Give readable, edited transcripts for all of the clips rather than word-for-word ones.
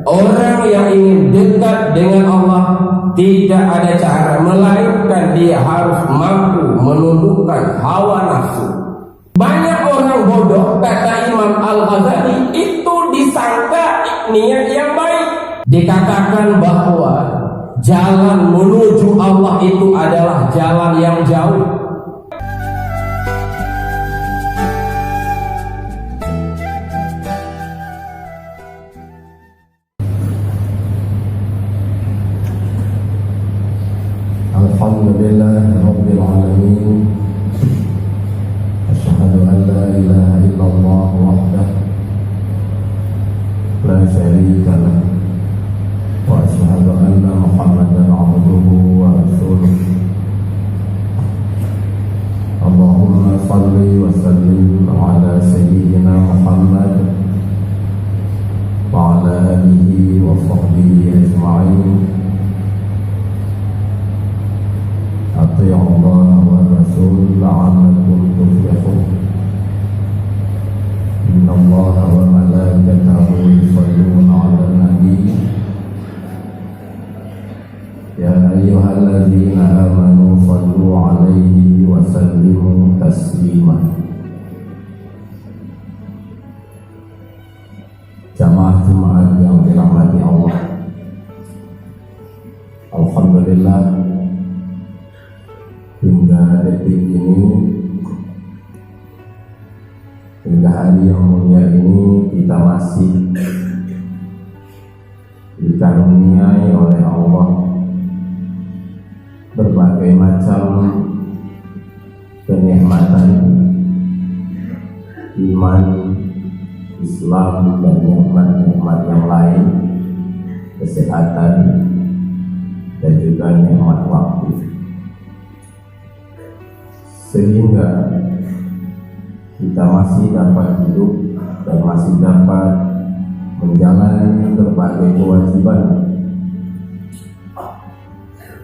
Orang yang ingin dekat dengan Allah tidak ada cara melainkan dia harus mampu menundukkan hawa nafsu. Banyak orang bodoh, kata Imam Al-Ghazali, itu disangka niat yang baik. Dikatakan bahwa jalan menuju Allah itu adalah jalan yang jauh. Alhamdulillah Rabbil Alamin. Asyhadu an la ilaha illallah wahdah la syarika lah, wa asyhadu anna Muhammadan abduhu wa rasuluh. Allahumma salli wa sallim ala sayyidina Muhammad wa ala alihi wa sahbihi ajma'in. Ati'u Allah wa Rasul la'allakum tuflihun. Inna Allah wa malaikatahu yusholluna 'alan nabi. Ya ayyuhalladzina amanu shallu 'alaihi wa sallimu taslima. Jamaah yang dirahmati Allah, alhamdulillah hingga detik ini, hingga hari yang mulia ini, kita masih dikaruniai oleh Allah berbagai macam kenikmatan iman, Islam, dan nikmat-nikmat yang lain, kesehatan, dan juga nikmat waktu, sehingga kita masih dapat hidup dan masih dapat menjalani berbagai kewajiban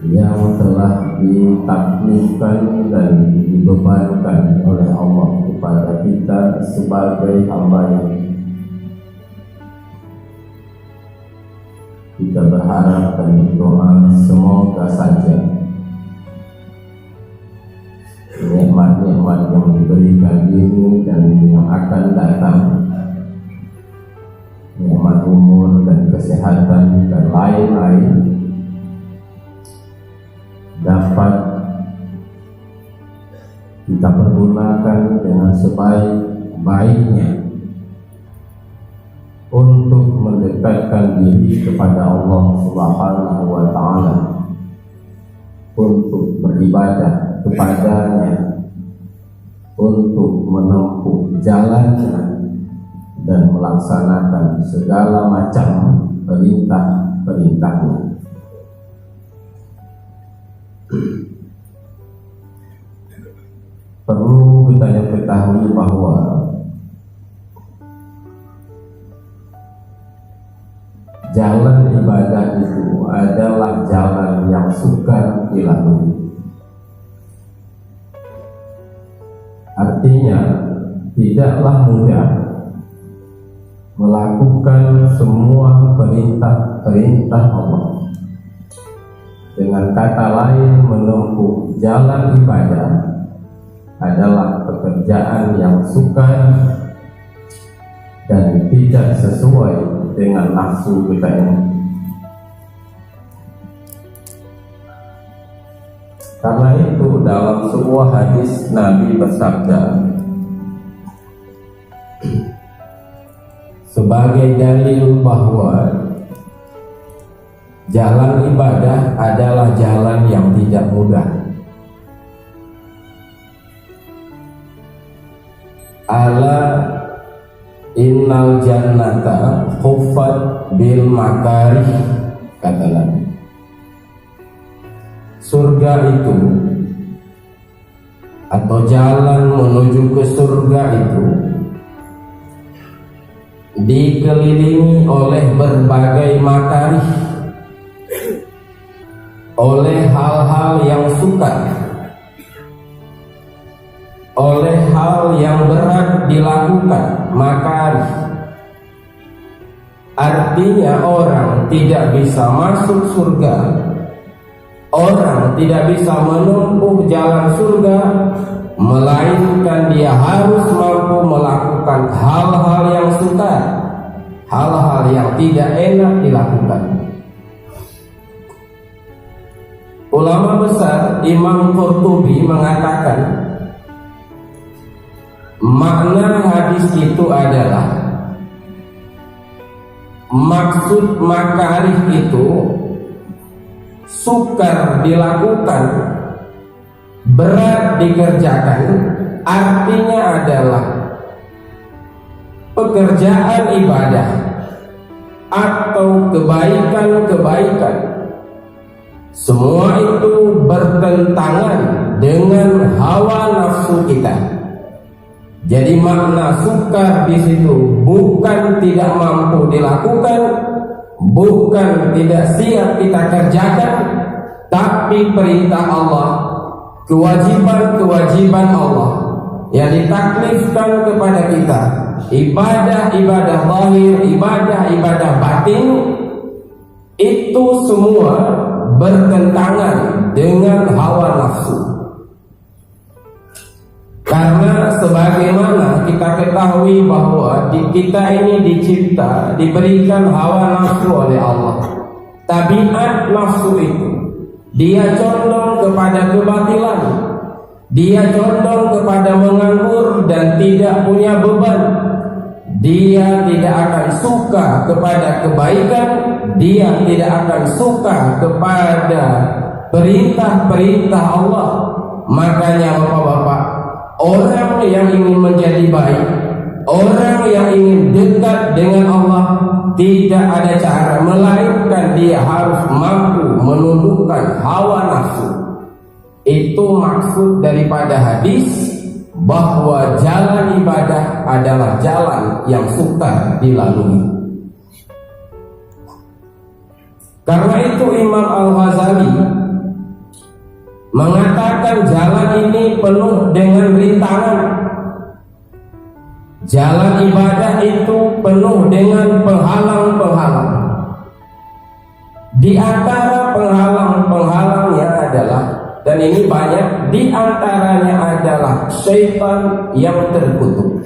yang telah ditaklifkan dan dibebankan oleh Allah kepada kita sebagai hamba-Nya. Kita berharap dan berdoa semoga saja nikmat-nikmat yang diberikan ini dan yang akan datang, nikmat umur dan kesehatan dan lain-lain, dapat kita pergunakan dengan sebaik-baiknya untuk mendekatkan diri kepada Allah Subhanahu wa Ta'ala, untuk beribadah kepadanya, untuk menempuh jalannya dan melaksanakan segala macam perintah-perintahnya. Perlu kita ketahui bahwa jalan ibadah itu adalah jalan yang sukar dilalui. Artinya tidaklah mudah melakukan semua perintah-perintah Allah. Dengan kata lain, menempuh jalan ibadah adalah pekerjaan yang sukar dan tidak sesuai dengan nafsu kita ini. Karena itu dalam sebuah hadis Nabi bersabda, sebagai dalil bahwa jalan ibadah adalah jalan yang tidak mudah. Ala innal jannata khuffat bil makarih, kata Nabi. Surga itu atau jalan menuju ke surga itu dikelilingi oleh berbagai makarih, oleh hal-hal yang sukar, oleh hal yang berat dilakukan, makarih. Arti artinya orang tidak bisa masuk surga, orang tidak bisa menempuh jalan surga, melainkan dia harus mampu melakukan hal-hal yang sukar, hal-hal yang tidak enak dilakukan. Ulama besar Imam Qurtubi mengatakan makna hadis itu adalah maksud makarih itu sukar dilakukan, berat dikerjakan, artinya adalah pekerjaan ibadah atau kebaikan-kebaikan. Semua itu bertentangan dengan hawa nafsu kita. Jadi makna sukar di situ bukan tidak mampu dilakukan, bukan tidak siap kita kerjakan, tapi perintah Allah, kewajiban-kewajiban Allah yang ditaklifkan kepada kita, ibadah-ibadah zahir, ibadah-ibadah batin, itu semua bertentangan dengan hawa nafsu. Karena sebagaimana kita ketahui bahwa kita ini dicipta, diberikan hawa nafsu oleh Allah. Tabiat nafsu itu, dia condong kepada kebatilan, dia condong kepada menganggur dan tidak punya beban. Dia tidak akan suka kepada kebaikan, dia tidak akan suka kepada perintah-perintah Allah. Makanya Bapak-bapak, orang yang ingin menjadi baik, orang yang ingin dekat dengan Allah, tidak ada cara melainkan dia harus mampu menundukkan hawa nafsu. Itu maksud daripada hadis bahwa jalan ibadah adalah jalan yang sukar dilalui. Karena itu Imam Al-Ghazali mengatakan jalan ini penuh dengan rintangan. Jalan ibadah itu penuh dengan penghalang-penghalang. Di antara penghalang-penghalangnya adalah, dan ini banyak, di antaranya adalah syaitan yang terkutuk.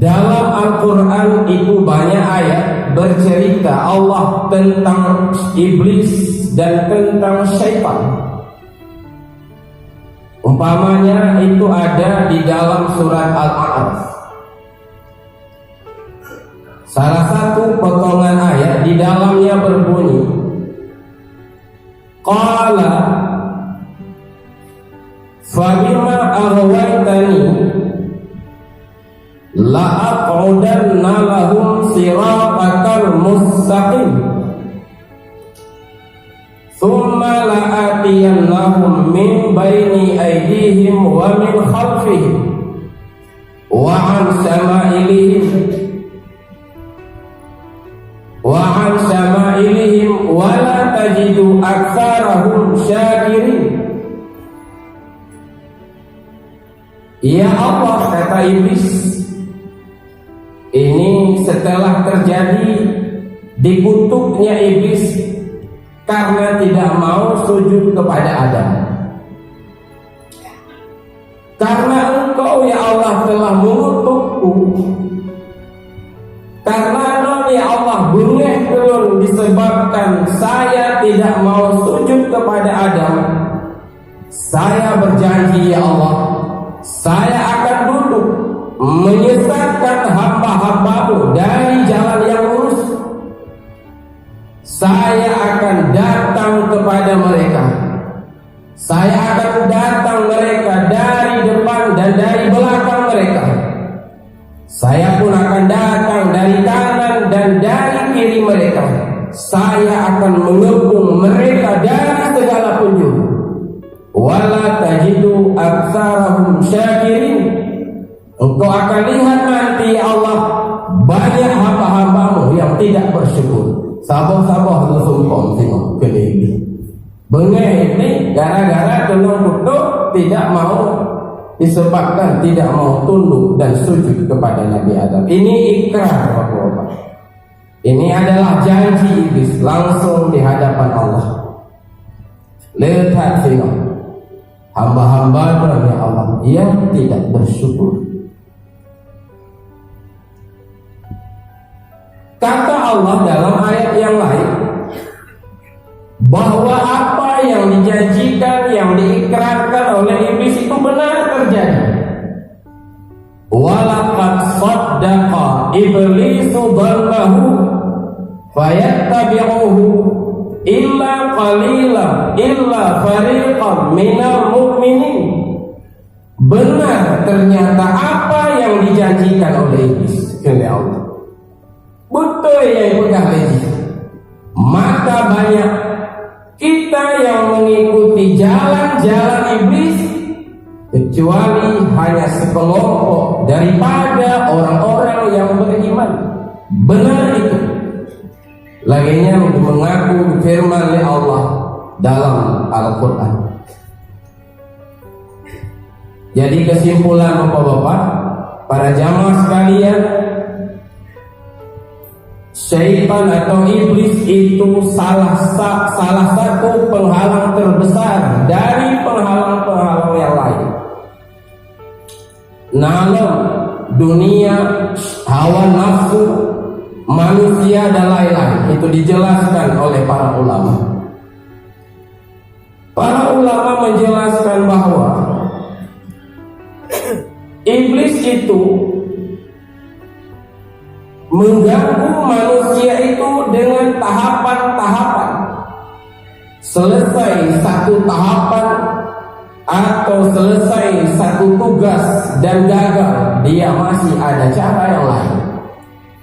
Dalam Al-Quran itu banyak ayat bercerita Allah tentang iblis dan tentang syaitan. Umpamanya itu ada di dalam surat Al-A'raf. Salah satu potongan ayat di dalamnya berbunyi, Qala fabima aghwaytani la'aq'udanna lahum siratakal mustaqim thumma la'atiyannahum min baini aydihim wa min khalfihim wa an shama'ilihim wa la tajidu aktsarahum syakirin. Ya Allah, kata iblis, ini setelah terjadi dikutuknya iblis karena tidak mau sujud kepada Adam. Karena engkau ya Allah telah mengutukku, karena ya Allah bengeh turun disebabkan saya tidak mau sujud kepada Adam. Saya berjanji ya Allah, saya akan duduk menyesatkan hamba-hambamu dari jalan yang lurus. Saya akan datang kepada mereka, saya akan datang mereka dari depan dan dari belakang mereka. Saya pun akan datang dari kanan dan dari kiri mereka. Saya akan mengepung mereka dari segala penjuru. Wala tajidu aktsarahum syakirin. Engkau akan lihat nanti ya Allah, banyak hamba-hambamu yang tidak bersyukur. Sabar-sabar lu sumpah tengok kene. Bengeh ini gara-gara tolong kutuk tidak mau disebabkan tidak mau tunduk dan sujud kepada Nabi Adam. Ini ikrar, Bapak-bapak. Ini adalah janji iblis langsung di hadapan Allah. Lihat tengok hamba-hamba dari Allah yang tidak bersyukur. Kata Allah dalam ayat yang lain bahwa apa yang dijanjikan, yang diikrarkan oleh iblis itu benar terjadi. Walaqad saddaqa iblisu dhannahu fayattabi'uhu illa qalilan illa fariqan minal mu'minin. Benar ternyata apa yang dijanjikan oleh iblis oleh Allah. Betul yang pegang janji. Maka banyak kita yang mengikuti jalan-jalan iblis, kecuali hanya sekelompok daripada orang-orang yang beriman. Benar itu. Laginya mengaku firman Allah dalam Al-Quran. Jadi kesimpulan Bapak-bapak, para jamaah sekalian, syaitan atau iblis itu salah satu penghalang terbesar dari penghalang-penghalang yang lain. Namun dunia, hawa nafsu, manusia dan lain-lain itu dijelaskan oleh para ulama. Para ulama menjelaskan bahwa iblis itu mengganggu manusia itu dengan tahapan-tahapan. Selesai satu tahapan atau selesai satu tugas dan gagal, dia masih ada cara yang lain.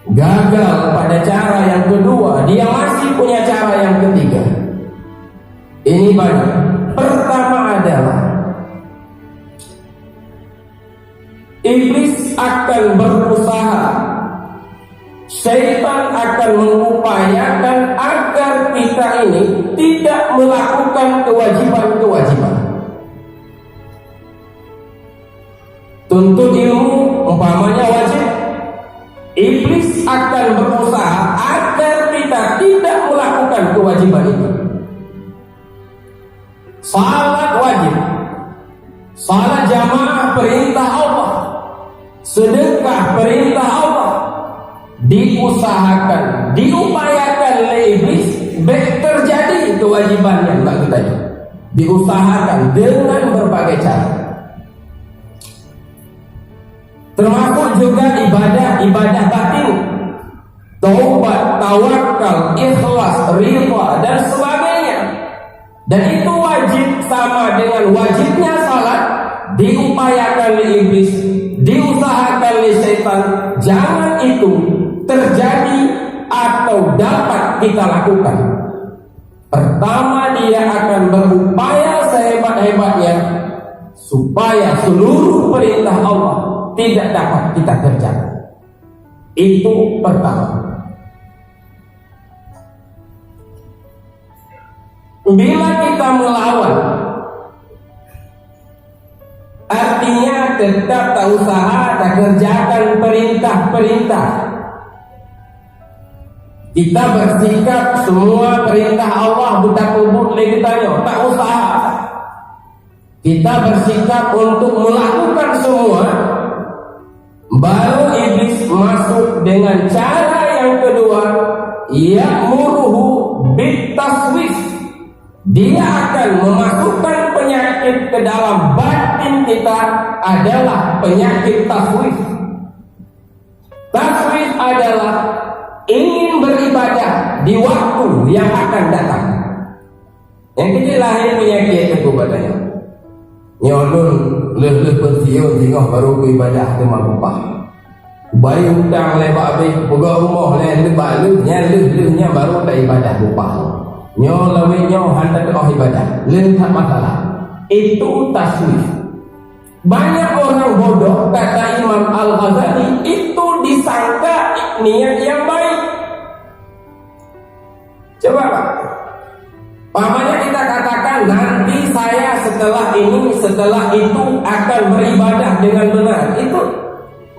Gagal pada cara yang kedua, dia masih punya cara yang ketiga. Ini banyak. Pertama adalah iblis akan berusaha, syaitan akan mengupayakan agar kita ini tidak melakukan kewajiban-kewajiban. Tuntut ilmu umpamanya wajib, iblis akan berusaha agar kita tidak melakukan kewajiban itu. Salat wajib, salat jamaah perintah Allah, sedekah perintah Allah, diusahakan, diupayakan oleh iblis terjadi kewajibannya, tak kita diusahakan dengan berbagai cara. Termasuk juga ibadah batin, taubat, tawakal, ikhlas, ridha dan sebagainya. Dan itu wajib sama dengan wajibnya salat, diupayakan oleh iblis, diusahakan oleh syaitan. Jangan itu terjadi atau dapat kita lakukan. Pertama, dia akan berupaya sehebat-hebatnya supaya seluruh perintah Allah tidak dapat kita kerjakan. Itu pertama. Bila kita melawan, artinya tetap tak usaha, tak kerjakan perintah-perintah. Kita bersikap semua perintah Allah buta kubur lagi tanya, tak usaha. Kita bersikap untuk melakukan semua, baru iblis masuk dengan cara yang kedua, ya'muruhu bitaswif. Dia akan memasukkan penyakit ke dalam batin kita, adalah penyakit taswif. Taswif adalah ingin beribadah di waktu yang akan datang. Yang kecil lahir penyakit itu katanya. Nyolun leh pensiun tengok baru beribadah ke makupah. Bayar hutang lebak habis, pegawai rumah lebak lehnya baru tak ibadah upah. Nyo lawe nyo hantar ke ibadah, tak masalah. Itu taswif. Banyak orang bodoh, kata Imam Al-Ghazali, itu disangka niat yang baik. Coba Pak, pamannya kita katakan nanti saya setelah ini, setelah itu akan beribadah dengan benar. Itu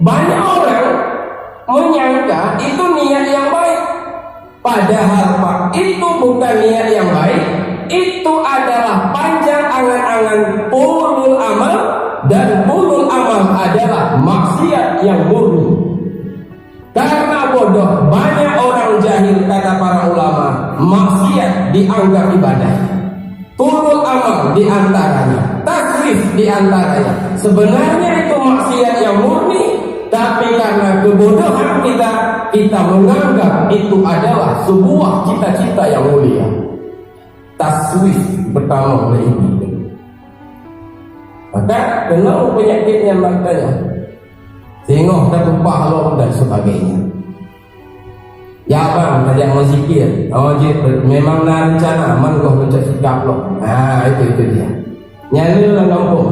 banyak orang menyangka itu niat yang baik. Padahal Pak, itu bukan niat yang baik. Itu adalah panjang angan-angan ulul amal, dan ulul amal adalah maksiat yang murni. Karena bodoh, banyak orang jahil, kata para ulama, maksiat dianggap ibadah. Ulul amal diantaranya, tasrif diantaranya. Sebenarnya itu maksiat yang murni, tapi karena kebodohan kita menganggap itu adalah sebuah cita-cita yang mulia. Taswif pertama oleh ini. Maka kenal penyakitnya makanya, tengok tertumpah loh dan sebagainya. Ya bang, ajak menzikir. Oh, memang nak rencana aman kau baca sikap loh. Nah, itu dia. Nyali dalam kampung.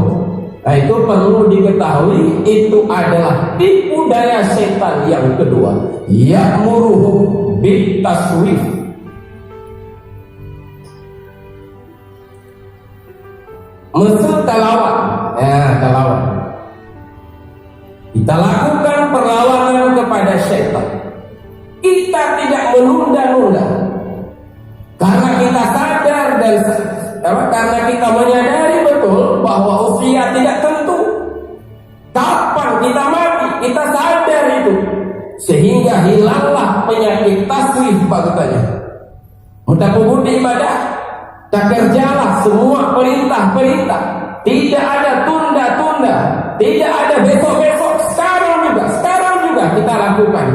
Nah, itu perlu diketahui, itu adalah tipu daya setan yang kedua. Ya'muruhu bitaswif. Mesut talawat. Ya, talawat. Kita lakukan perlawanan kepada setan. Kita tidak menunda-nunda. Karena kita sadar dan karena kita menyadari betul bahwa usia tidak tentu. Kapan kita mati, kita sadar itu. Sehingga hilanglah penyakit taswif Pak katanya. Mudah-mudahan ibadah, tak kerjalah semua perintah-perintah. Tidak ada tunda-tunda, tidak ada besok-besok, sekarang juga kita lakukan.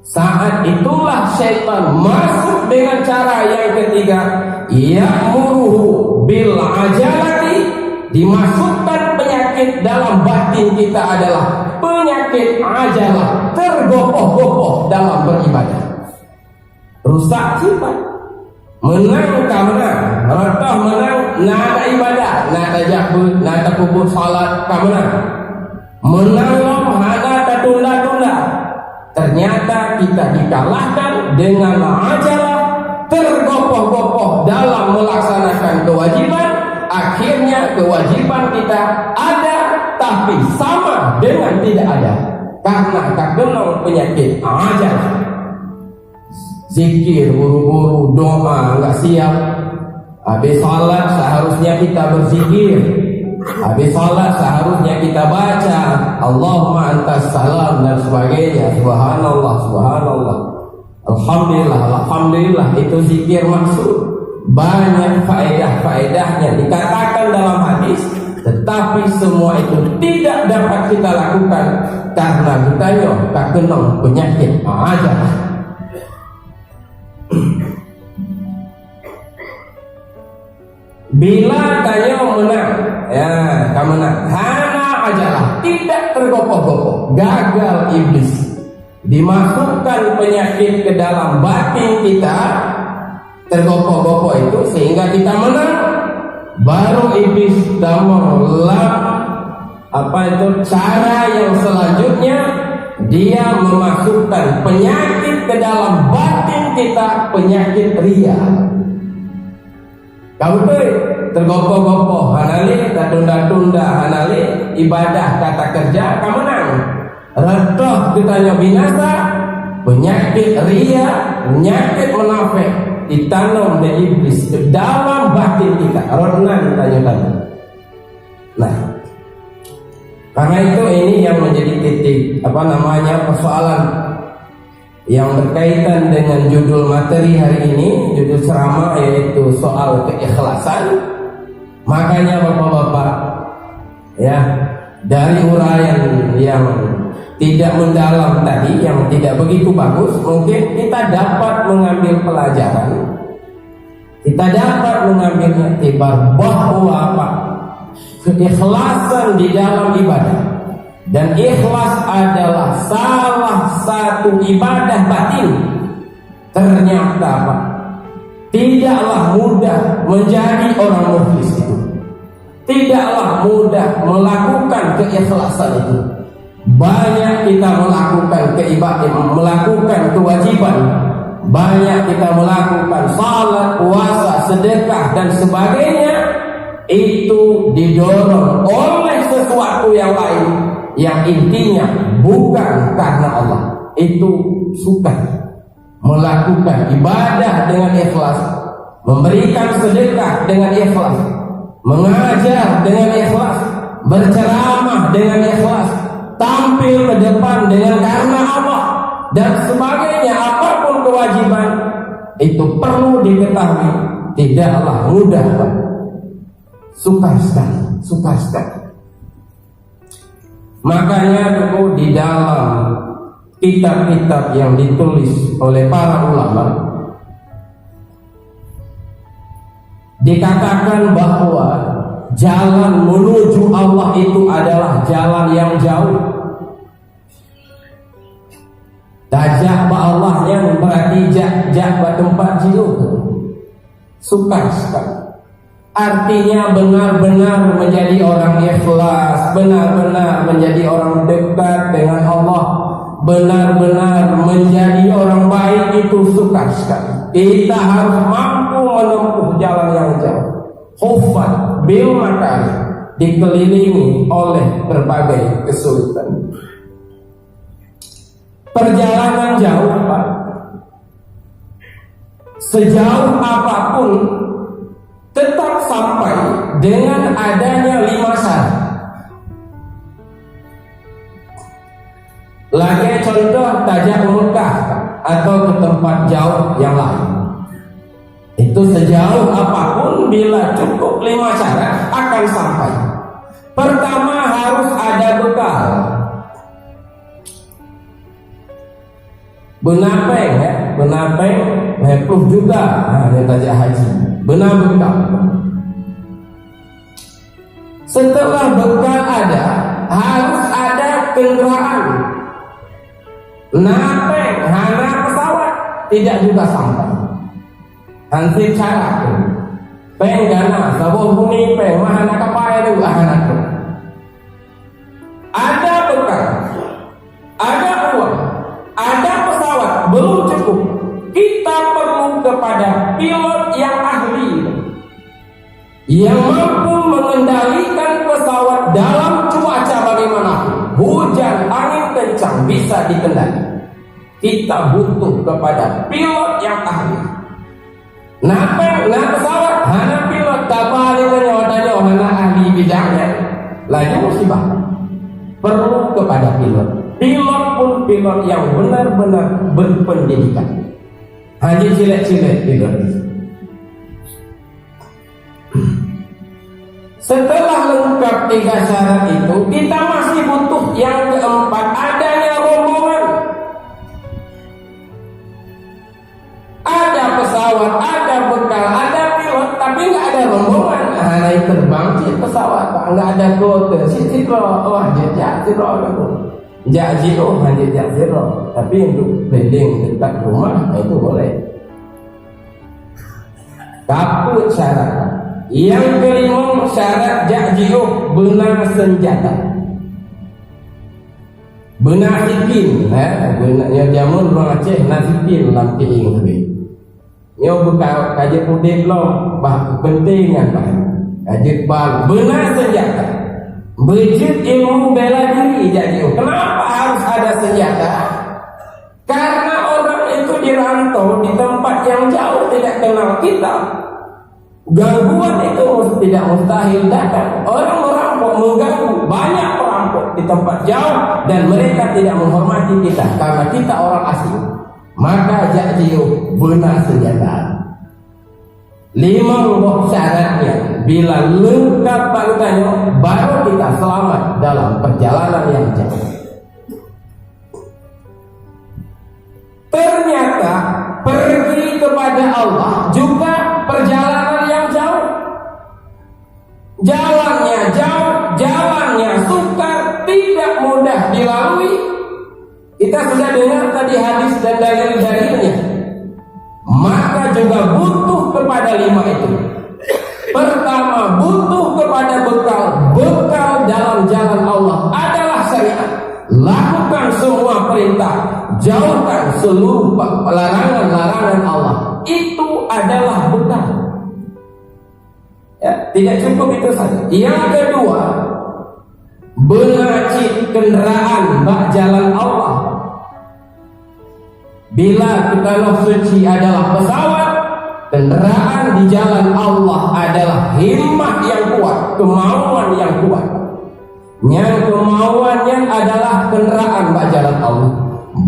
Saat itulah syaitan masuk dengan cara yang ketiga, ya'muruhu bil ajalati, dimasukkan penyakit dalam batin kita adalah penyakit ajalah, tergopoh-gopoh dalam beribadah. Rusak sifat, menang menang, ratah menang, nada ibadah, nada jabut, nada kubur salat, menang lom, nada tunda-tunda. Ternyata kita dikalahkan dengan ajalah, tergopoh-gopoh dalam melaksanakan kewajiban. Akhirnya kewajiban kita ada, tapi sama dengan tidak ada, karena terkena penyakit ajalah. Zikir buru-buru, doa nggak siap. Habis salat seharusnya kita berzikir. Habis salat seharusnya kita baca Allahumma antas salam dan sebagainya. Subhanallah, subhanallah, alhamdulillah, alhamdulillah. Itu zikir maksud. Banyak faedah-faedahnya dikatakan dalam hadis, tetapi semua itu tidak dapat kita lakukan karena kita tak kena penyakit ajalah. Bila kayo menang, ya kamu menang, karena ajalah, tidak tergopoh-gopoh, gagal iblis, dimasukkan penyakit ke dalam batin kita, tergopoh-gopoh itu sehingga kita menang, baru iblis dalam cara yang selanjutnya, dia memasukkan penyakit ke dalam batin kita, penyakit ria. Kamu tuh tergopoh-gopoh, hanali, tak tunda-tunda, hanali, ibadah, kata kerja, kamu menang. Redoh kitanya binasa, penyakit ria, penyakit munafik ditanam dari iblis ke dalam batin kita. Ronan tanya-tanya. Nah, karena itu ini yang menjadi titik persoalan yang berkaitan dengan judul materi hari ini, judul ceramah, yaitu soal keikhlasan. Makanya bapak-bapak, ya, dari uraian yang tidak mendalam tadi, yang tidak begitu bagus, mungkin kita dapat mengambil pelajaran, kita dapat mengambil iktibar bahwa keikhlasan di dalam ibadah, dan ikhlas adalah salah satu ibadah batin. Ternyata tidaklah mudah menjadi orang mukhlis itu, tidaklah mudah melakukan keikhlasan itu. Banyak kita melakukan melakukan kewajiban, banyak kita melakukan salat, puasa, sedekah dan sebagainya, itu didorong oleh sesuatu yang lain yang intinya bukan karena Allah. Itu suka melakukan ibadah dengan ikhlas, memberikan sedekah dengan ikhlas, mengajar dengan ikhlas, berceramah dengan ikhlas, tampil ke depan dengan karena Allah dan sebagainya. Apapun kewajiban itu perlu diketahui tidaklah mudah, Pak. Sukar sekali. Makanya dulu di dalam kitab-kitab yang ditulis oleh para ulama dikatakan bahwa jalan menuju Allah itu adalah jalan yang jauh. Tajak ba Allah yang berarti jak ba tempat jauh. Sukar sekali. Artinya benar-benar menjadi orang ikhlas, benar-benar menjadi orang dekat dengan Allah, benar-benar menjadi orang baik, itu sukar sekali. Kita harus mampu menempuh jalan yang jauh. Hufat bil makari, dikelilingi oleh berbagai kesulitan. Perjalanan jauh, Pak. Sejauh apapun tetap sampai dengan adanya 5 syarat. Lagi contoh tajak Mekah atau ke tempat jauh yang lain. Itu sejauh apapun bila cukup 5 syarat akan sampai. Pertama harus ada bekal. Benapeng ya, benapeng 20 juta yang tajak haji. Benar bekal. Setelah bekal ada, harus ada kendaraan. Napeng, hana pesawat tidak juga sampai. Hansip syarat. Peng gana, sabun bumi, peng mahana kapal itu hana tu. Ada bekal, ada uang, ada pesawat, belum cukup. Kita perlu kepada pilot yang ahli, yang mampu mengendalikan pesawat dalam cuaca bagaimanapun, hujan, angin kencang bisa dikendali. Kita butuh kepada pilot yang ahli. Nah pesawat, hana pilot kapal itu nyawatanya hana ahli bidangnya, lagi musibah. Perlu kepada pilot. Pilot pun pilot yang benar-benar berpendidikan. Hanya cilik-cilik pilot. Setelah lengkap 3 syarat itu, kita masih butuh yang keempat, adanya rombongan. Ada pesawat, ada bekal, ada pilot, tapi nggak ada rombongan. Naik terbang sih pesawat, Pak, nggak ada kuota. Sitro, wah jejak sitro itu. Jak zero, hanya jak zero. Tapi untuk building dekat rumah itu boleh. Kaput syarat. Yang kelima syarat jak zero, benar senjata. Benar sikin, benarnya jamun orang Aceh nasikin lampi ingri. Nyo bekal kajet udip lo, bah penting apa? Kajet bal, benar senjata. Berjut ilmu bela diri jadi. Kenapa harus ada senjata? Karena orang itu dirantau di tempat yang jauh, tidak kenal kita. Gangguan itu tidak mustahil datang. Orang merampok, mengganggu, banyak perampok di tempat jauh dan mereka tidak menghormati kita karena kita orang asing. Maka jadiyo benar senjata. 5 syaratnya, bila lengkap pangkatnya, baru kita selamat dalam perjalanan yang jauh. Ternyata pergi kepada Allah juga perjalanan yang jauh. Jalannya jauh, jalannya sukar, tidak mudah dilalui. Kita sudah dengar tadi hadis dan dalil-dalilnya. Maka juga butuh kepada 5 itu. Pertama, butuh kepada bekal. Bekal dalam jalan Allah adalah syariat. Lakukan semua perintah, jauhkan seluruh larangan-larangan Allah. Itu adalah bekal. Ya, tidak cukup itu saja. Yang kedua, menacik kendaraan bak jalan Allah. Bila kita suci adalah pesawat, kendaraan di jalan Allah adalah himmah yang kuat, kemauan yang kuat. Yang kemauannya adalah kendaraan bak jalan Allah.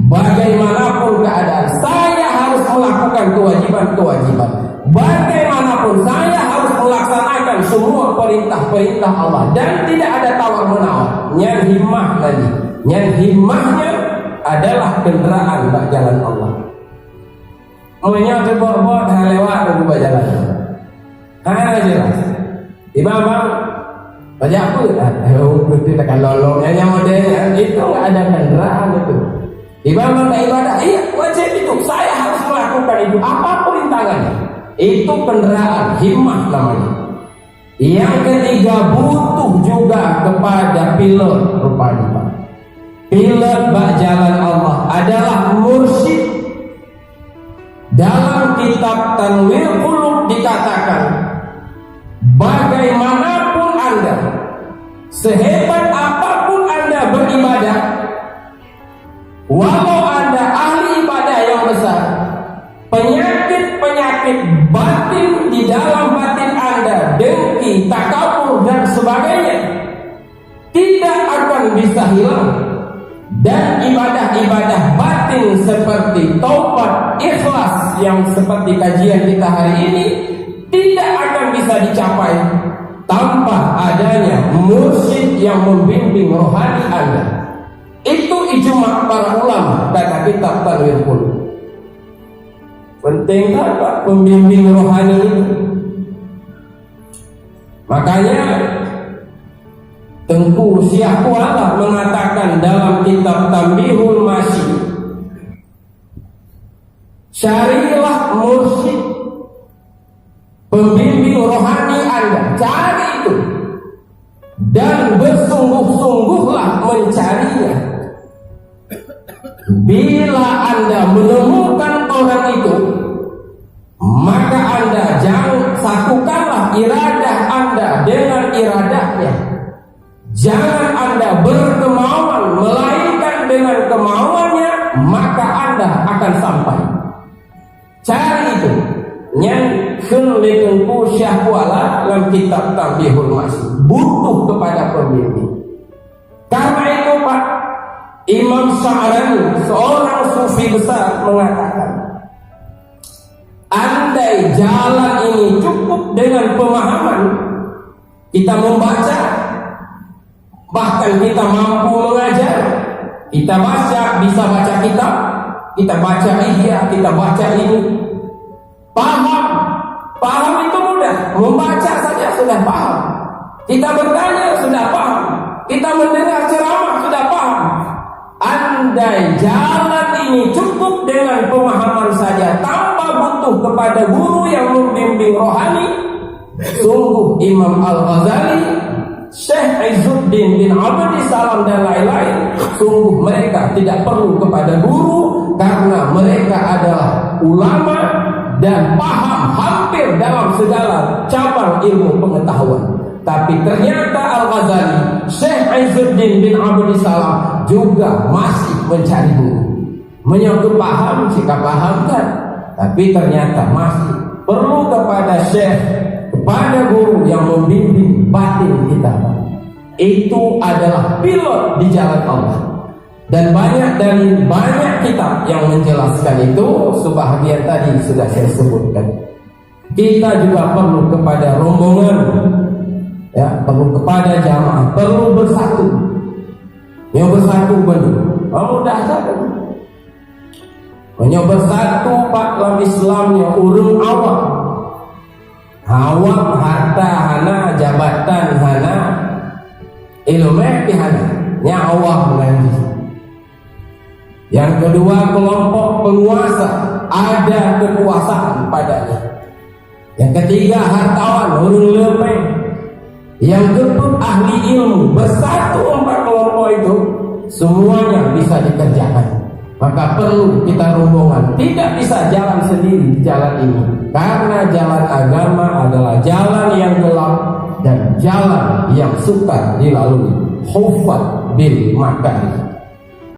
Bagaimanapun keadaan, saya harus melakukan kewajiban-kewajiban. Bagaimanapun saya harus melaksanakan semua perintah-perintah Allah dan tidak ada tawar-menawar. Yang himmah tadi, yang himmahnya adalah kendaraan bak jalan Allah. Maunya coba-coba dah lewat ke bak jalan. Hanya jelas. Imam baca apa? Kita tekan lolongnya yang modelnya itu nggak ada kendaraan itu. Imam ibadah, iya wajib itu. Saya harus melakukan itu. Apa perintangannya? Itu kendaraan, himmah namanya. Yang ketiga, butuh juga kepada pilot rupanya. Pilot bak jalan Allah adalah mursyid. Dalam kitab Tanwir Qulub dikatakan, bagaimanapun Anda, sehebat apapun Anda beribadah, walau Anda ahli ibadah yang besar, penyakit-penyakit batin di dalam batin Anda, dengki, takabur dan sebagainya, tidak akan bisa hilang. Dan ibadah-ibadah batin seperti taubat, ikhlas yang seperti kajian kita hari ini tidak akan bisa dicapai tanpa adanya mursyid yang membimbing rohani Anda. Itu ijma' para ulama, kata kitab Tanwir Qulub. Penting tak Pak pembimbing rohani itu? Makanya Tengku Syahkuala mengatakan dalam kitab Tambihul Masyi, carilah mursyid, pembimbing rohani Anda, cari itu dan bersungguh-sungguhlah mencarinya. Bila Anda menemukan orang itu, maka Anda jangan satukanlah iradah Anda dengan iradahnya. Jangan Anda berkemauan melainkan dengan kemauannya, maka Anda akan sampai. Cari itu. Yang Tengku Syahkuala dalam kitab Tambihul Masyi, butuh kepada pembimbing. Karena itu Pak, Imam Sya'rani, seorang sufi besar, mengatakan, andai jalan ini cukup dengan pemahaman, kita membaca, bahkan kita mampu mengajar, kita baca, bisa baca kitab, kita baca ihya, kita baca ini, paham itu mudah, membaca saja sudah paham, kita bertanya sudah paham, kita mendengar ceramah sudah paham. Andai jalan ini cukup dengan pemahaman saja tanpa butuh kepada guru yang membimbing rohani, sungguh Imam Al-Ghazali, Syekh Izzuddin bin Abdissalam dan lain-lain, sungguh mereka tidak perlu kepada guru karena mereka adalah ulama dan paham hampir dalam segala cabang ilmu pengetahuan. Tapi ternyata Al-Ghazali, Syekh Izzuddin bin Abdissalam juga masih mencari guru. Menyangkut paham, jika paham kan, tapi ternyata masih perlu kepada Syekh, kepada guru yang membimbing batin kita. Itu adalah pilot di jalan Allah. Dan banyak kitab yang menjelaskan itu. Sebahagian tadi sudah saya sebutkan. Kita juga perlu kepada rombongan, ya, perlu kepada jamaah, perlu bersatu. Yang bersatu benar. Mudah saja. Yang bersatu Pak dalam Islamnya urung awam. Awam harta hana, jabatan hana, ilmu hana. Yang awam nanti. Yang kedua kelompok penguasa, ada kekuasaan padanya. Yang ketiga hartawan, urung lemeh. Yang keempat ahli ilmu. Bersatu 4 kelompok itu semuanya bisa dikerjakan. Maka maka perlu kita rombongan. Tidak bisa jalan sendiri di jalan ini, karena jalan agama adalah jalan yang gelap dan jalan yang sukar dilalui. Hufat bil makari.